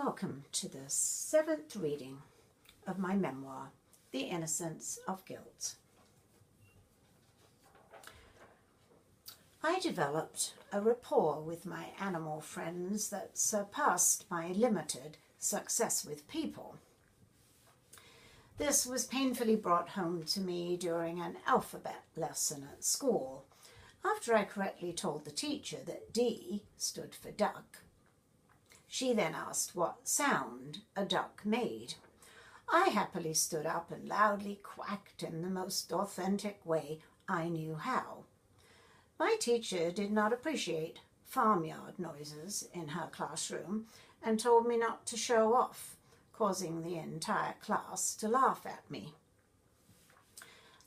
Welcome to the 7th reading of my memoir, The Innocence of Guilt. I developed a rapport with my animal friends that surpassed my limited success with people. This was painfully brought home to me during an alphabet lesson at school, after I correctly told the teacher that D stood for duck. She then asked what sound a duck made. I happily stood up and loudly quacked in the most authentic way I knew how. My teacher did not appreciate farmyard noises in her classroom and told me not to show off, causing the entire class to laugh at me.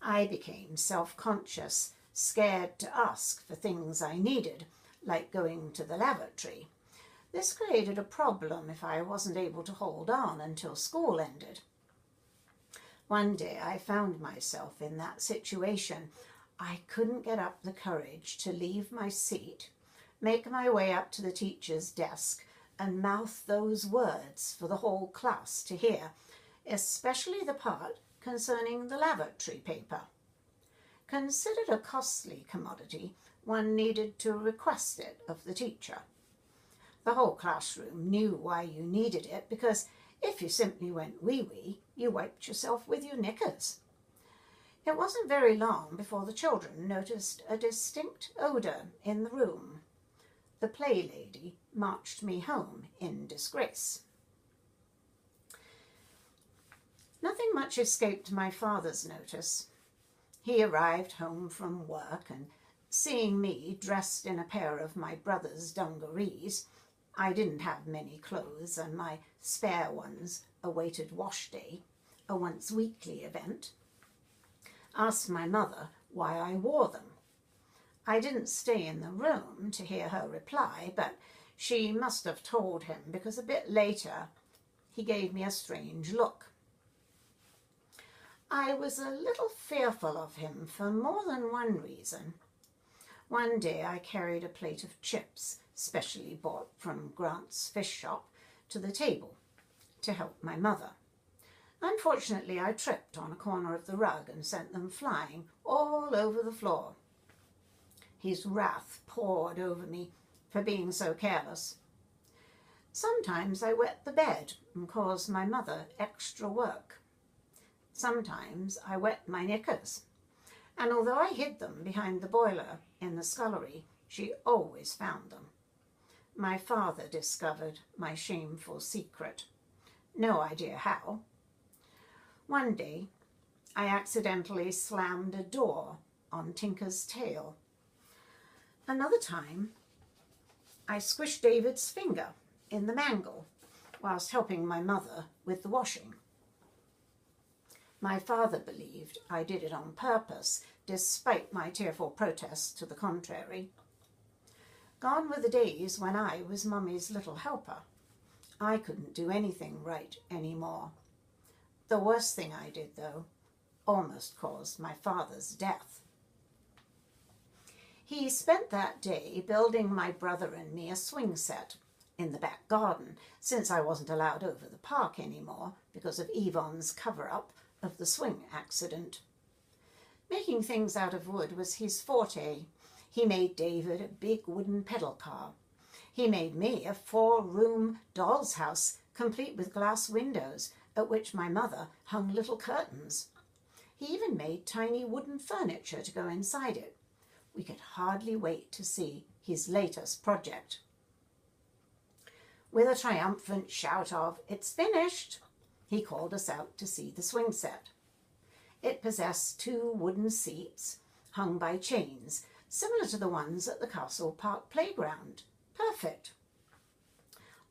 I became self-conscious, scared to ask for things I needed, like going to the lavatory. This created a problem if I wasn't able to hold on until school ended. One day I found myself in that situation. I couldn't get up the courage to leave my seat, make my way up to the teacher's desk, and mouth those words for the whole class to hear, especially the part concerning the lavatory paper. Considered a costly commodity, one needed to request it of the teacher. The whole classroom knew why you needed it, because if you simply went wee-wee, you wiped yourself with your knickers. It wasn't very long before the children noticed a distinct odour in the room. The play lady marched me home in disgrace. Nothing much escaped my father's notice. He arrived home from work and, seeing me dressed in a pair of my brother's dungarees, I didn't have many clothes, and my spare ones awaited wash day, a once-weekly event, asked my mother why I wore them. I didn't stay in the room to hear her reply, but she must have told him, because a bit later he gave me a strange look. I was a little fearful of him for more than one reason. One day I carried a plate of chips, specially bought from Grant's fish shop, to the table to help my mother. Unfortunately, I tripped on a corner of the rug and sent them flying all over the floor. His wrath poured over me for being so careless. Sometimes I wet the bed and caused my mother extra work. Sometimes I wet my knickers, and although I hid them behind the boiler in the scullery, she always found them. My father discovered my shameful secret. No idea how. One day, I accidentally slammed a door on Tinker's tail. Another time, I squished David's finger in the mangle whilst helping my mother with the washing. My father believed I did it on purpose, despite my tearful protests to the contrary. Gone were the days when I was Mummy's little helper. I couldn't do anything right anymore. The worst thing I did, though, almost caused my father's death. He spent that day building my brother and me a swing set in the back garden, since I wasn't allowed over the park anymore because of Yvonne's cover-up of the swing accident. Making things out of wood was his forte. He made David a big wooden pedal car. He made me a 4-room doll's house, complete with glass windows, at which my mother hung little curtains. He even made tiny wooden furniture to go inside it. We could hardly wait to see his latest project. With a triumphant shout of, "It's finished!" he called us out to see the swing set. It possessed 2 wooden seats hung by chains, similar to the ones at the Castle Park playground. Perfect.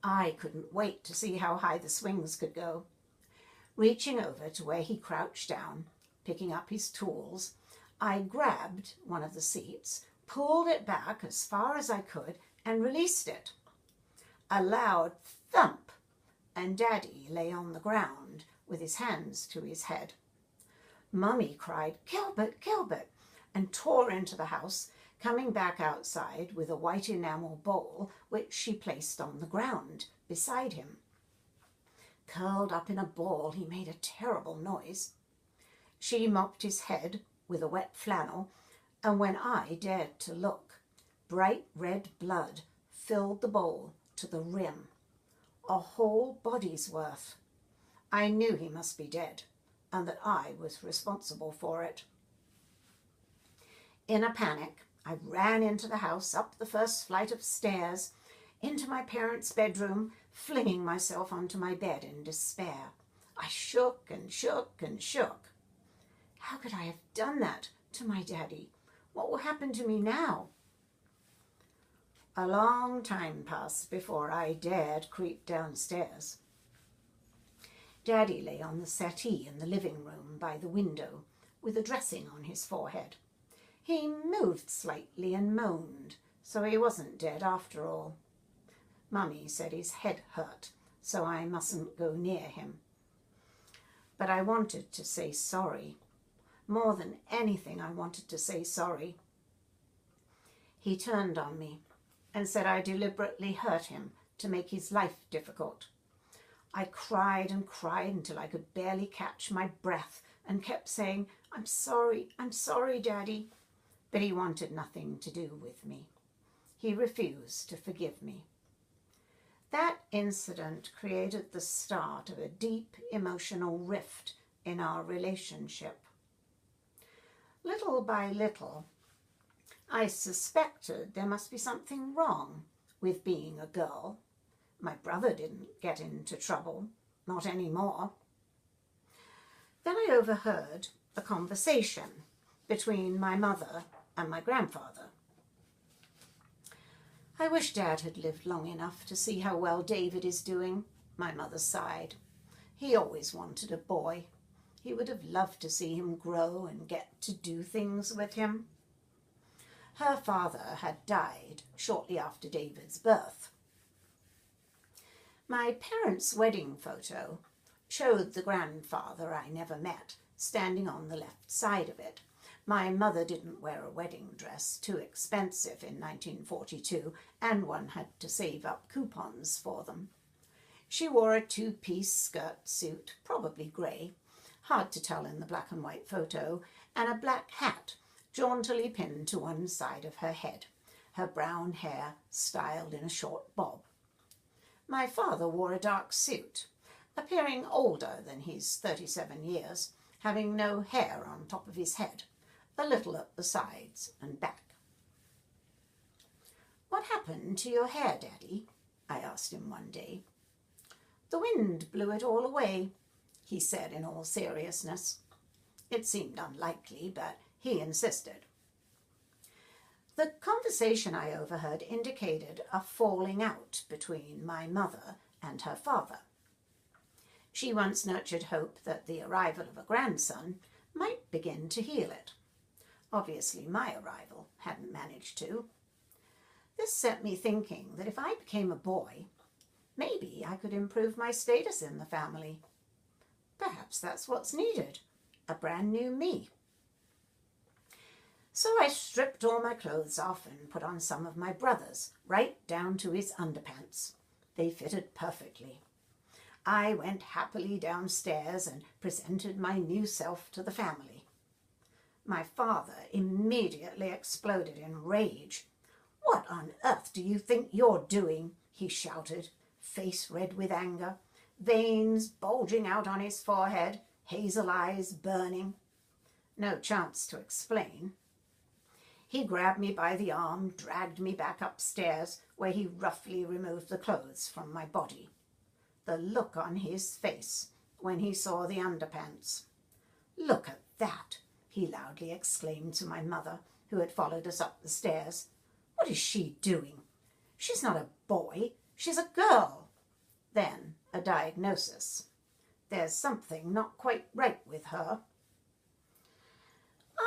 I couldn't wait to see how high the swings could go. Reaching over to where he crouched down, picking up his tools, I grabbed one of the seats, pulled it back as far as I could, and released it. A loud thump, and Daddy lay on the ground with his hands to his head. Mummy cried, "Gilbert, Gilbert," and tore into the house, coming back outside with a white enamel bowl which she placed on the ground beside him. Curled up in a ball, he made a terrible noise. She mopped his head with a wet flannel, and when I dared to look, bright red blood filled the bowl to the rim, a whole body's worth. I knew he must be dead, and that I was responsible for it. In a panic, I ran into the house, up the first flight of stairs, into my parents' bedroom, flinging myself onto my bed in despair. I shook and shook and shook. How could I have done that to my daddy? What will happen to me now? A long time passed before I dared creep downstairs. Daddy lay on the settee in the living room by the window, with a dressing on his forehead. He moved slightly and moaned, so he wasn't dead after all. Mummy said his head hurt, so I mustn't go near him. But I wanted to say sorry. More than anything, I wanted to say sorry. He turned on me and said I deliberately hurt him to make his life difficult. I cried and cried until I could barely catch my breath and kept saying, I'm sorry, Daddy. But he wanted nothing to do with me. He refused to forgive me. That incident created the start of a deep emotional rift in our relationship. Little by little, I suspected there must be something wrong with being a girl. My brother didn't get into trouble, not anymore. Then I overheard a conversation between my mother and my grandfather. I wish Dad had lived long enough to see how well David is doing, my mother sighed. He always wanted a boy. He would have loved to see him grow and get to do things with him. Her father had died shortly after David's birth. My parents' wedding photo showed the grandfather I never met standing on the left side of it. My mother didn't wear a wedding dress, too expensive in 1942, and one had to save up coupons for them. She wore a two-piece skirt suit, probably grey, hard to tell in the black and white photo, and a black hat jauntily pinned to one side of her head, her brown hair styled in a short bob. My father wore a dark suit, appearing older than his 37 years, having no hair on top of his head, a little at the sides and back. What happened to your hair, Daddy? I asked him one day. The wind blew it all away, he said in all seriousness. It seemed unlikely, but he insisted. The conversation I overheard indicated a falling out between my mother and her father. She once nurtured hope that the arrival of a grandson might begin to heal it. Obviously, my arrival hadn't managed to. This set me thinking that if I became a boy, maybe I could improve my status in the family. Perhaps that's what's needed, a brand new me. So I stripped all my clothes off and put on some of my brother's, right down to his underpants. They fitted perfectly. I went happily downstairs and presented my new self to the family. My father immediately exploded in rage. What on earth do you think you're doing? He shouted, face red with anger, veins bulging out on his forehead, hazel eyes burning. No chance to explain. He grabbed me by the arm, dragged me back upstairs, where he roughly removed the clothes from my body. The look on his face when he saw the underpants. Look at that, he loudly exclaimed to my mother, who had followed us up the stairs. What is she doing? She's not a boy, she's a girl. Then a diagnosis. There's something not quite right with her.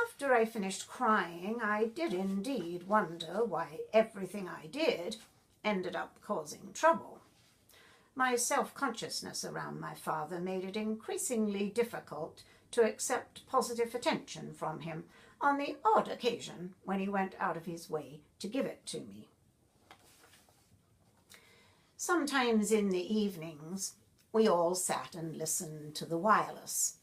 After I finished crying, I did indeed wonder why everything I did ended up causing trouble. My self-consciousness around my father made it increasingly difficult to accept positive attention from him on the odd occasion when he went out of his way to give it to me. Sometimes in the evenings, We all sat and listened to the wireless,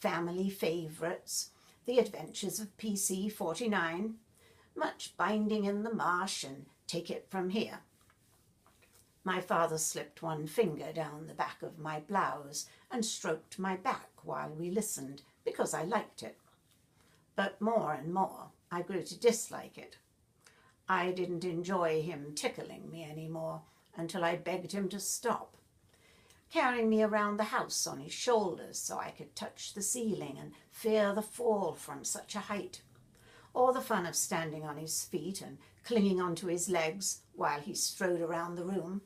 family favourites, The Adventures of PC-49, Much Binding in the Marsh and Take It From Here. My father slipped one finger down the back of my blouse and stroked my back while we listened because I liked it. But more and more I grew to dislike it. I didn't enjoy him tickling me anymore until I begged him to stop, carrying me around the house on his shoulders so I could touch the ceiling and fear the fall from such a height, or the fun of standing on his feet and clinging onto his legs while he strode around the room.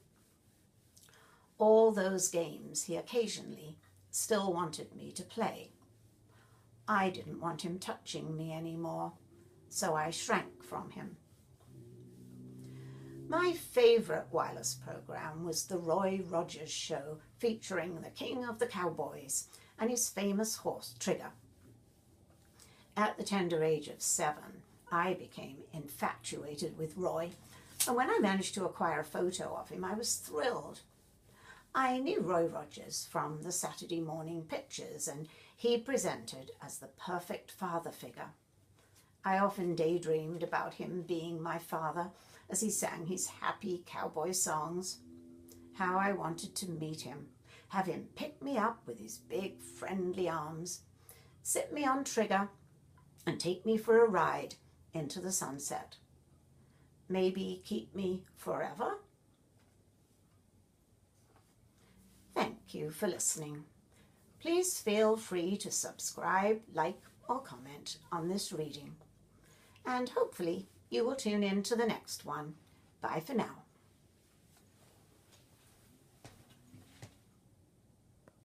All those games he occasionally still wanted me to play. I didn't want him touching me anymore, so I shrank from him. My favourite wireless programme was the Roy Rogers Show, featuring the King of the Cowboys and his famous horse Trigger. At the tender age of 7, I became infatuated with Roy, and when I managed to acquire a photo of him, I was thrilled. I knew Roy Rogers from the Saturday morning pictures, and he presented as the perfect father figure. I often daydreamed about him being my father as he sang his happy cowboy songs. How I wanted to meet him, have him pick me up with his big friendly arms, sit me on Trigger, and take me for a ride into the sunset. Maybe keep me forever? Thank you for listening. Please feel free to subscribe, like, or comment on this reading. And hopefully you will tune in to the next one. Bye for now.